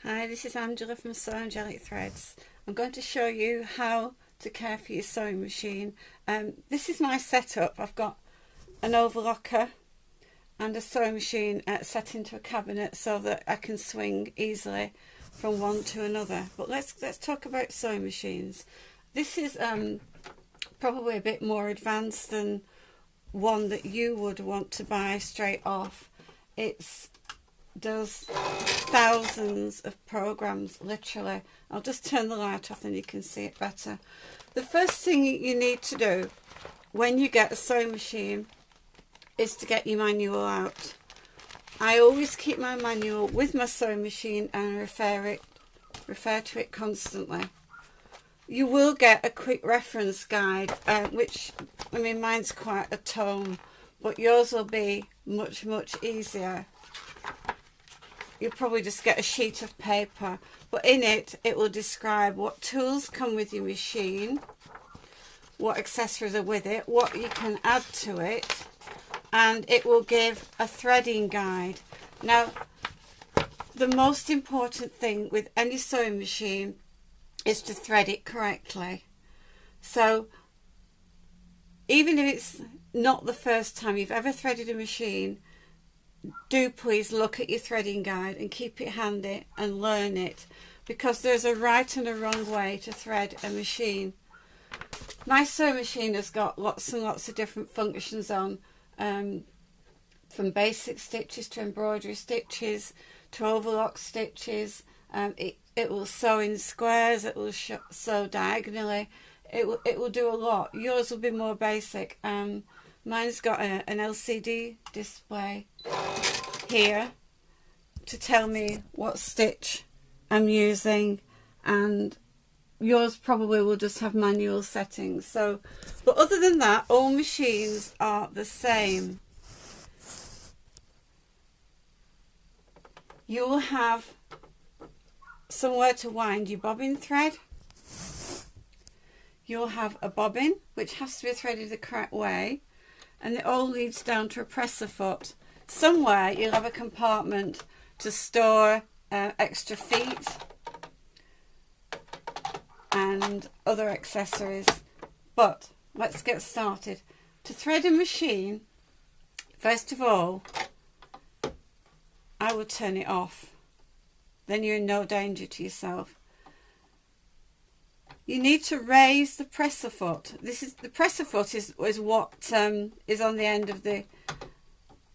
Hi, this is Angela from Sew Angelic Threads. I'm going to show you how to care for your sewing machine. This is my setup. I've got an overlocker and a sewing machine set into a cabinet so that I can swing easily from one to another. But let's talk about sewing machines. This is probably a bit more advanced than one that you would want to buy straight off. It does thousands of programs, literally. I'll just turn the light off and you can see it better. The first thing you need to do when you get a sewing machine is to get your manual out. I always keep my manual with my sewing machine and refer to it constantly. You will get a quick reference guide, which, I mean, mine's quite a tome, but yours will be much easier. You'll probably just get a sheet of paper, but in it, it will describe what tools come with your machine, what accessories are with it, what you can add to it, and it will give a threading guide. Now, the most important thing with any sewing machine is to thread it correctly. So, even if it's not the first time you've ever threaded a machine, do please look at your threading guide and keep it handy and learn it, because there's a right and a wrong way to thread a machine. My sewing machine has got lots and lots of different functions on, from basic stitches to embroidery stitches to overlock stitches. It will sew in squares, it will sew diagonally, it will do a lot. Yours will be more basic. Mine's got an LCD display here to tell me what stitch I'm using, and yours probably will just have manual settings. So, but other than that, all machines are the same. You will have somewhere to wind your bobbin thread. You'll have a bobbin which has to be threaded the correct way, and it all leads down to a presser foot. Somewhere you'll have a compartment to store extra feet and other accessories. But let's get started. To thread a machine, first of all, I would turn it off. Then you're in no danger to yourself. You need to raise the presser foot. The presser foot is what is on the end of the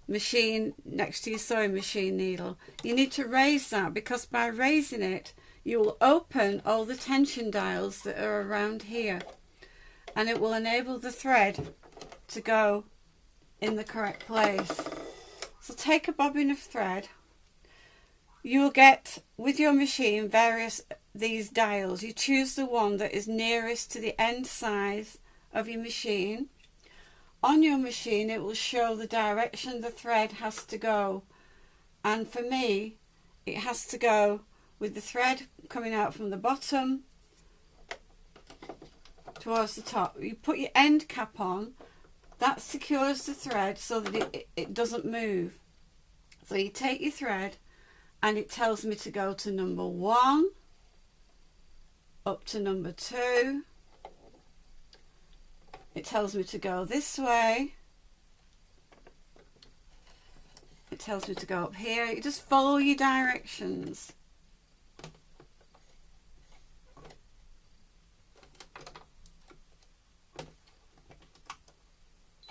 machine next to your sewing machine needle. You need to raise that, because by raising it, you will open all the tension dials that are around here, and it will enable the thread to go in the correct place. So take a bobbin of thread. You will get with your machine these dials. You choose the one that is nearest to the end size of your machine. On your machine, it will show the direction the thread has to go, and for me it has to go with the thread coming out from the bottom towards the top. You put your end cap on, that secures the thread so that it doesn't move. So you take your thread and it tells me to go to number 1 up to number 2. It tells me to go this way. It tells me to go up here. You just follow your directions.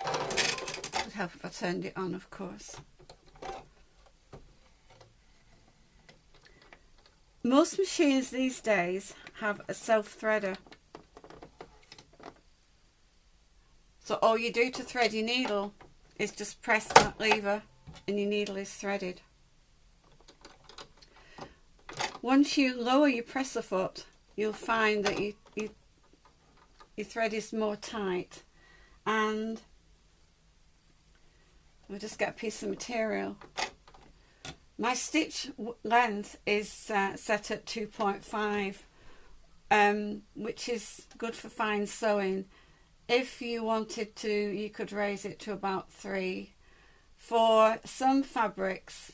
It would help if I turned it on, of course. Most machines these days have a self-threader. So all you do to thread your needle is just press that lever and your needle is threaded. Once you lower your presser foot, you'll find that your thread is more tight. And we'll just get a piece of material. My stitch length is set at 2.5, which is good for fine sewing. If you wanted to, you could raise it to about 3. For some fabrics,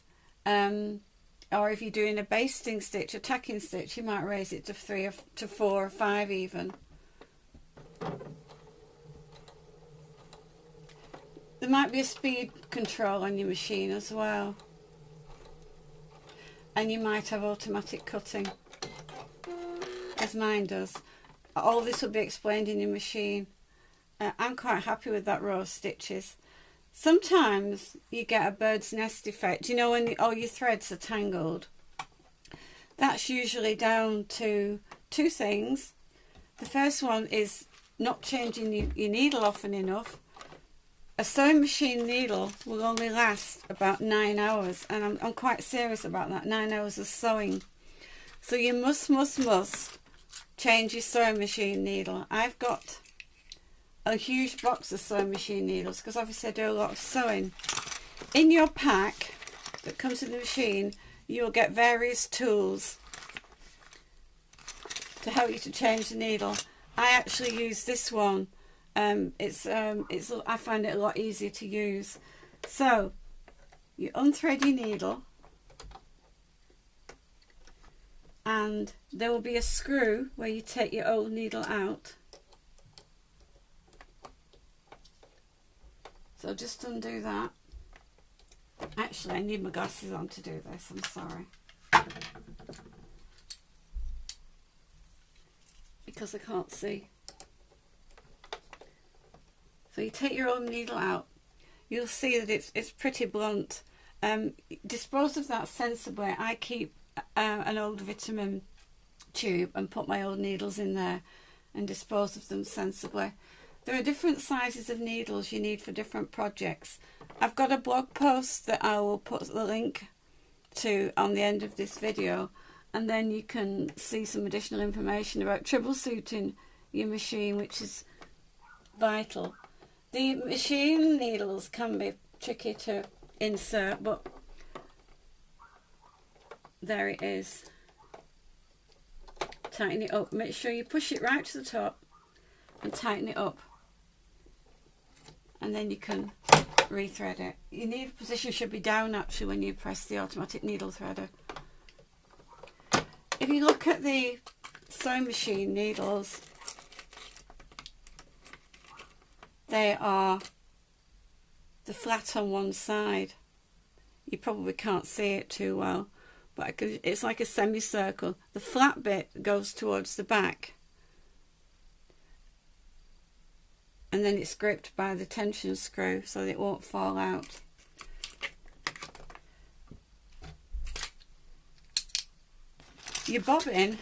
or if you're doing a basting stitch, a tacking stitch, you might raise it to 3 or to 4 or 5 even. There might be a speed control on your machine as well, and you might have automatic cutting, as mine does. All this will be explained in your machine. I'm quite happy with that row of stitches. Sometimes you get a bird's nest effect, you know, when all your threads are tangled. That's usually down to 2 things. The first one is not changing your needle often enough. A sewing machine needle will only last about 9 hours, and I'm quite serious about that, 9 hours of sewing. So you must change your sewing machine needle. I've got a huge box of sewing machine needles because obviously I do a lot of sewing. In your pack that comes with the machine, you'll get various tools to help you to change the needle. I actually use this one. I find it a lot easier to use. So you unthread your needle, and there will be a screw where you take your old needle out. So just undo that. Actually, I need my glasses on to do this, I'm sorry. Because I can't see. So you take your old needle out. You'll see that it's pretty blunt. Dispose of that sensibly. I keep an old vitamin tube and put my old needles in there and dispose of them sensibly. There are different sizes of needles you need for different projects. I've got a blog post that I will put the link to on the end of this video, and then you can see some additional information about troubleshooting your machine, which is vital. The machine needles can be tricky to insert, but there it is. Tighten it up. Make sure you push it right to the top and tighten it up, and then you can rethread it. Your needle position should be down actually when you press the automatic needle threader. If you look at the sewing machine needles, they are the flat on one side. You probably can't see it too well, but it's like a semicircle. The flat bit goes towards the back, and then it's gripped by the tension screw so that it won't fall out. Your bobbin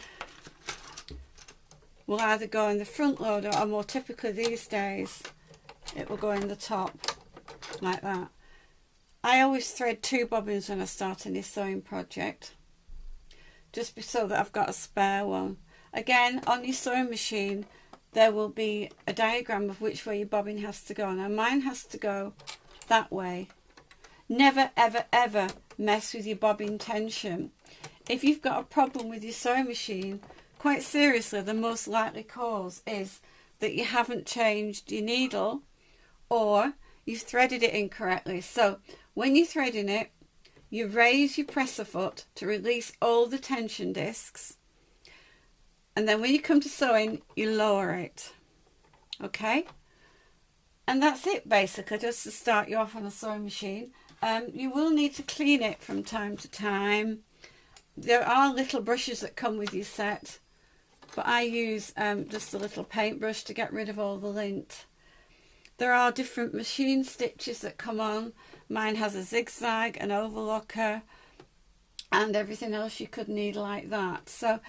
will either go in the front loader, or more typically these days it will go in the top like that. I always thread 2 bobbins when I start any sewing project, just so that I've got a spare one. Again, on your sewing machine there will be a diagram of which way your bobbin has to go. Now mine has to go that way. Never ever ever mess with your bobbin tension. If you've got a problem with your sewing machine, quite seriously, the most likely cause is that you haven't changed your needle, or you've threaded it incorrectly. So when you're threading it, you raise your presser foot to release all the tension discs, and then when you come to sewing, you lower it. Okay, and that's it basically, just to start you off on a sewing machine. You will need to clean it from time to time. There are little brushes that come with your set, but I use just a little paintbrush to get rid of all the lint. There are different machine stitches that come on. Mine has a zigzag, an overlocker, and everything else you could need like that. So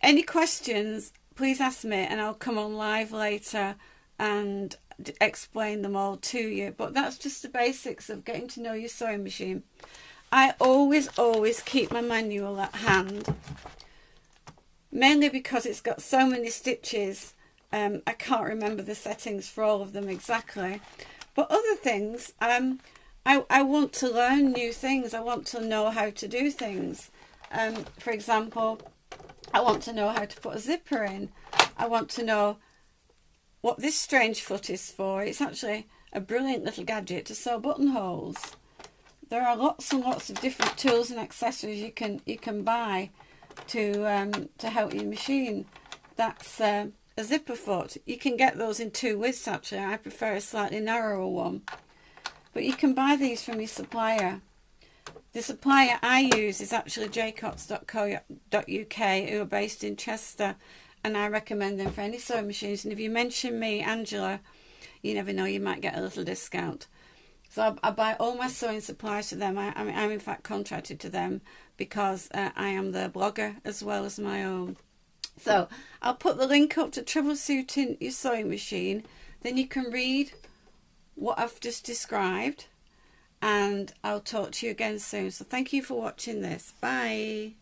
any questions, please ask me, and I'll come on live later and explain them all to you. But that's just the basics of getting to know your sewing machine. I always keep my manual at hand, mainly because it's got so many stitches. I can't remember the settings for all of them exactly, but other things, I want to learn new things. I want to know how to do things. For example, I want to know how to put a zipper in. I want to know what this strange foot is for. It's actually a brilliant little gadget to sew buttonholes. there are lots and lots of different tools and accessories you can buy to help your machine. That's a zipper foot. You can get those in 2 widths actually. I prefer a slightly narrower one. But you can buy these from your supplier. The supplier I use is actually jcots.co.uk, who are based in Chester, and I recommend them for any sewing machines. And if you mention me, Angela, you never know, you might get a little discount. So I buy all my sewing supplies to them. I'm in fact contracted to them because I am their blogger as well as my own. So I'll put the link up to troubleshooting your sewing machine. Then you can read what I've just described, and I'll talk to you again soon. So thank you for watching this. Bye.